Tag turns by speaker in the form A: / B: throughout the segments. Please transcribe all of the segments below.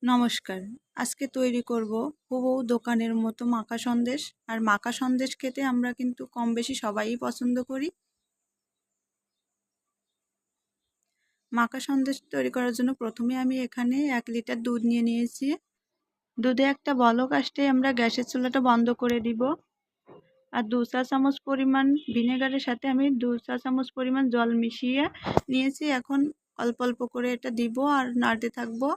A: নমস্কার। আজকে তৈরি করব হুবহু দোকানের মতো মাখা সন্দেশ। আর মাখা সন্দেশ খেতে আমরা কিন্তু কম বেশি সবাই পছন্দ করি। মাখা সন্দেশ তৈরি করার জন্য প্রথমে আমি এখানে 1 লিটার দুধ নিয়ে নিয়েছি। দুধে একটা বলক আসতেই আমরা গ্যাসের চুলাটা বন্ধ করে দিব। আর 2 চা চামচ পরিমাণ ভিনেগারের সাথে আমি 2 চা চামচ পরিমাণ জল মিশিয়ে নিয়েছি। এখন অল্প অল্প করে এটা দিব আর নাড়তে থাকবো।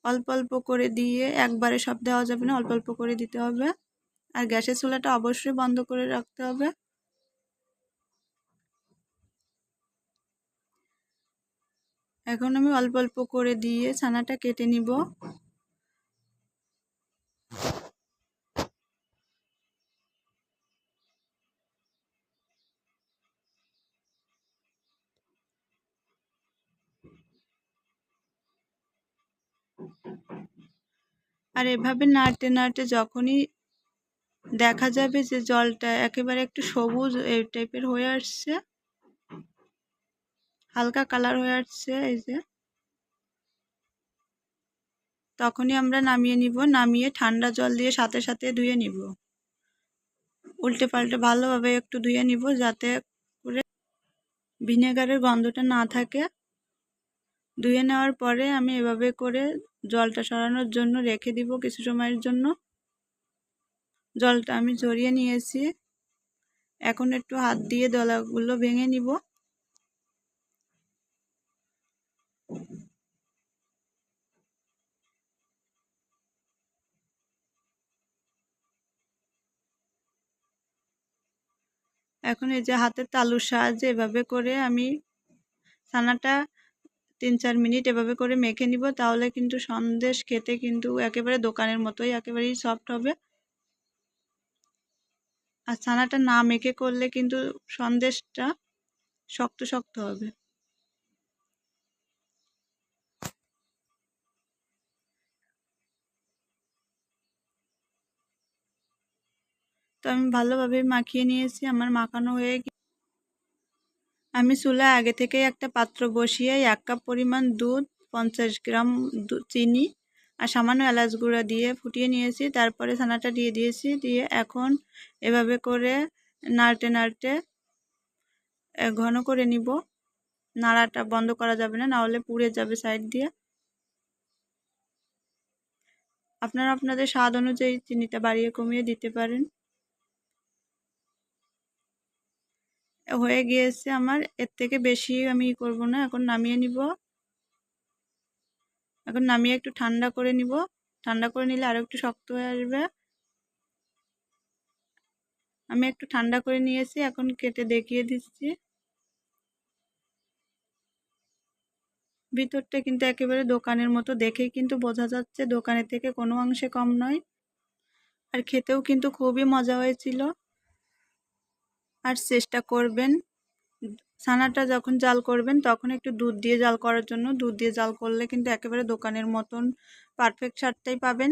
A: অল্প অল্প করে দিয়ে একবারে সব দেওয়া যাবে না, অল্প অল্প করে দিতে হবে। আর গ্যাসের চুলাটা অবশ্যই বন্ধ করে রাখতে হবে। এখন আমি অল্প অল্প করে দিয়ে ছানাটা কেটে নিব। আর এভাবে নাড়তে নাড়তে যখনই দেখা যাবে যে জলটা একেবারে একটু সবুজ এই টাইপের হয়ে আসছে, হালকা কালার হয়ে আসছে, এই যে তখনই আমরা নামিয়ে নিব। নামিয়ে ঠান্ডা জল দিয়ে সাথে সাথে ধুয়ে নিব। উল্টে পাল্টে ভালোভাবে একটু ধুয়ে নিব যাতে করে ভিনেগারের গন্ধটা না থাকে। ধুয়ে নেওয়ার পরে আমি এভাবে করে জলটা সরানোর জন্য রেখে দিব কিছু সময়ের জন্য। জলটা আমি ঝরিয়ে নিয়েছি। এখন একটু হাত দিয়ে দলাগুলো ভেঙে নিব। এখন এই যে হাতের তালুর সাহায্যে এভাবে করে আমি ছানাটা 3-4 মিনিট এভাবে করে মেখে নিব। তাহলে কিন্তু সন্দেশ খেতে কিন্তু একেবারে দোকানের মতোই একেবারেই সফট হবে। আর ছানাটা না মেখে করলে কিন্তু সন্দেশটা শক্ত শক্ত হবে। তো আমি ভালোভাবে মাখিয়ে নিয়েছি। আমার মাখানো হয়ে আমি চুলায় আগে থেকে একটা পাত্র বসিয়ে 1 কাপ পরিমাণ দুধ, 50 গ্রাম চিনি আর সামান্য এলাচ গুঁড়া দিয়ে ফুটিয়ে নিয়েছি। তারপরে ছানাটা দিয়ে দিয়েছি। দিয়ে এখন এভাবে করে নাড়তে নাড়তে ঘন করে নিব। নাড়াটা বন্ধ করা যাবে না, নাহলে পুড়ে যাবে সাইড দিয়ে। আপনারা আপনাদের স্বাদ অনুযায়ী চিনিটা বাড়িয়ে কমিয়ে দিতে পারেন। হয়ে গিয়েছে আমার, এর থেকে বেশি আমি করব না। এখন নামিয়ে নিব। এখন নামিয়ে একটু ঠান্ডা করে নিব। ঠান্ডা করে নিলে আরো একটু শক্ত হয়ে আসবে। আমি একটু ঠান্ডা করে নিয়েছি, এখন কেটে দেখিয়ে দিচ্ছি। ভিতরটা কিন্তু একেবারে দোকানের মতো, দেখেই কিন্তু বোঝা যাচ্ছে দোকানের থেকে কোনো অংশে কম নয়। আর খেতেও কিন্তু খুবই মজা হয়েছিল। আর চেষ্টা করবেন ছানাটা যখন জাল করবেন তখন একটু দুধ দিয়ে জাল করার জন্য। দুধ দিয়ে জাল করলে কিন্তু একেবারে দোকানের মতন পারফেক্ট স্বাদটাই পাবেন।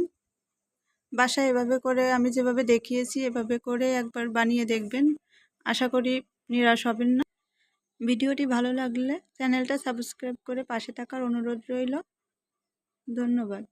A: বাসায় এভাবে করে আমি যেভাবে দেখিয়েছি এভাবে করে একবার বানিয়ে দেখবেন। আশা করি নিরাশ হবেন না। ভিডিওটি ভালো লাগলে চ্যানেলটা সাবস্ক্রাইব করে পাশে থাকার অনুরোধ রইল। ধন্যবাদ।